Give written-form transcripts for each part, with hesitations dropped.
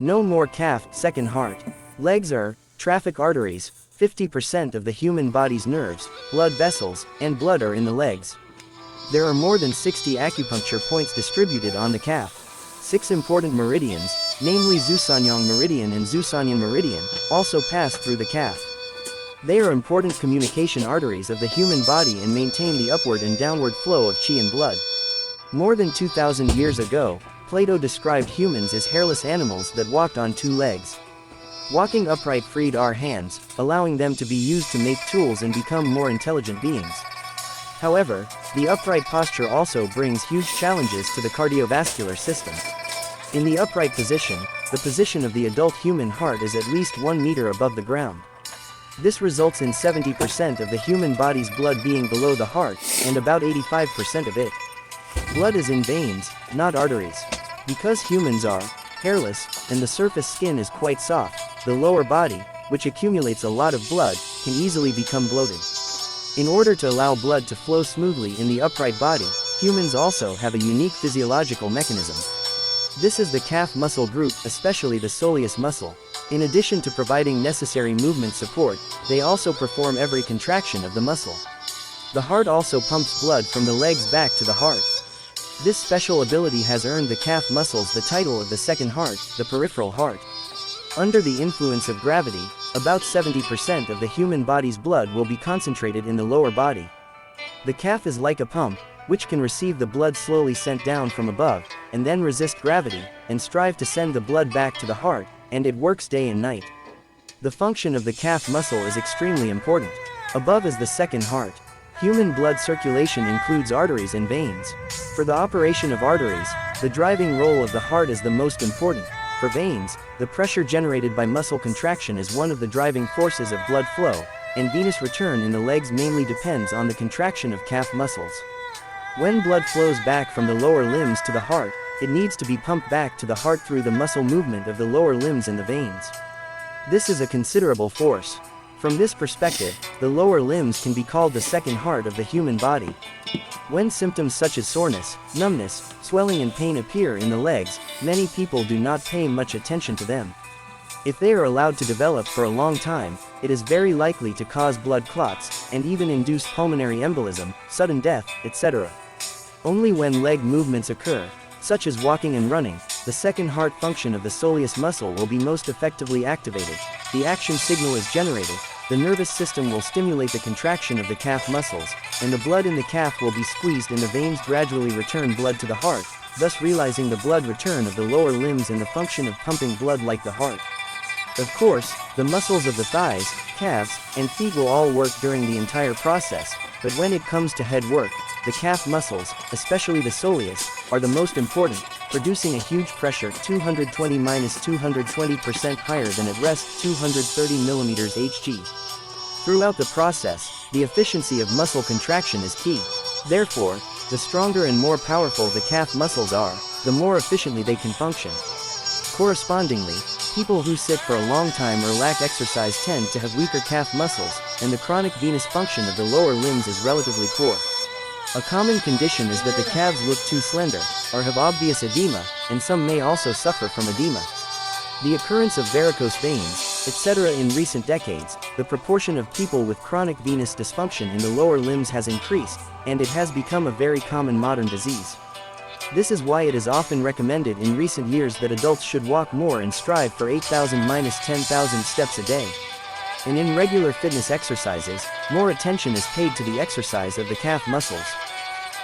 No more calf, second heart. Legs are traffic arteries. 50% of the human body's nerves, blood vessels, and blood are in the legs. There are more than 60 acupuncture points distributed on the calf. 6 important meridians, namely Zusanyang Meridian and Zusanyin Meridian, also pass through the calf. They are important communication arteries of the human body and maintain the upward and downward flow of qi and blood. More than 2,000 years ago, Plato described humans as hairless animals that walked on 2 legs. Walking upright freed our hands, allowing them to be used to make tools and become more intelligent beings. However, the upright posture also brings huge challenges to the cardiovascular system. In the upright position, the position of the adult human heart is at least 1 meter above the ground. This results in 70% of the human body's blood being below the heart, and about 85% of it. Blood is in veins, not arteries. Because humans are hairless, and the surface skin is quite soft, the lower body, which accumulates a lot of blood, can easily become bloated. In order to allow blood to flow smoothly in the upright body, humans also have a unique physiological mechanism. This is the calf muscle group, especially the soleus muscle. In addition to providing necessary movement support, they also perform every contraction of the muscle. The heart also pumps blood from the legs back to the heart. This special ability has earned the calf muscles the title of the second heart, the peripheral heart. Under the influence of gravity, about 70% of the human body's blood will be concentrated in the lower body. The calf is like a pump, which can receive the blood slowly sent down from above, and then resist gravity, and strive to send the blood back to the heart, and it works day and night. The function of the calf muscle is extremely important. Above is the second heart. Human blood circulation includes arteries and veins. For the operation of arteries, the driving role of the heart is the most important. For veins, the pressure generated by muscle contraction is one of the driving forces of blood flow, and venous return in the legs mainly depends on the contraction of calf muscles. When blood flows back from the lower limbs to the heart, it needs to be pumped back to the heart through the muscle movement of the lower limbs and the veins. This is a considerable force. From this perspective, the lower limbs can be called the second heart of the human body. When symptoms such as soreness, numbness, swelling and pain appear in the legs, many people do not pay much attention to them. If they are allowed to develop for a long time, it is very likely to cause blood clots, and even induce pulmonary embolism, sudden death, etc. Only when leg movements occur, such as walking and running, the second heart function of the soleus muscle will be most effectively activated. The action signal is generated, the nervous system will stimulate the contraction of the calf muscles, and the blood in the calf will be squeezed and the veins gradually return blood to the heart, thus realizing the blood return of the lower limbs and the function of pumping blood like the heart. Of course, the muscles of the thighs, calves, and feet will all work during the entire process, but when it comes to head work, the calf muscles, especially the soleus, are the most important, producing a huge pressure 220-220% higher than at rest 230 mm Hg. Throughout the process, the efficiency of muscle contraction is key. Therefore, the stronger and more powerful the calf muscles are, the more efficiently they can function. Correspondingly, people who sit for a long time or lack exercise tend to have weaker calf muscles, and the chronic venous function of the lower limbs is relatively poor. A common condition is that the calves look too slender, or have obvious edema, and some may also suffer from edema. The occurrence of varicose veins, etc. In recent decades, the proportion of people with chronic venous dysfunction in the lower limbs has increased, and it has become a very common modern disease. This is why it is often recommended in recent years that adults should walk more and strive for 8,000-10,000 steps a day. And in regular fitness exercises, more attention is paid to the exercise of the calf muscles.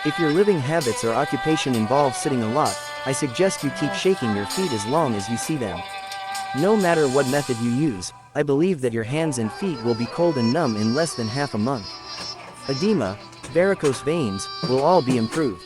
If your living habits or occupation involve sitting a lot, I suggest you keep shaking your feet as long as you see them. No matter what method you use, I believe that your hands and feet will be cold and numb in less than half a month. Edema, varicose veins, will all be improved.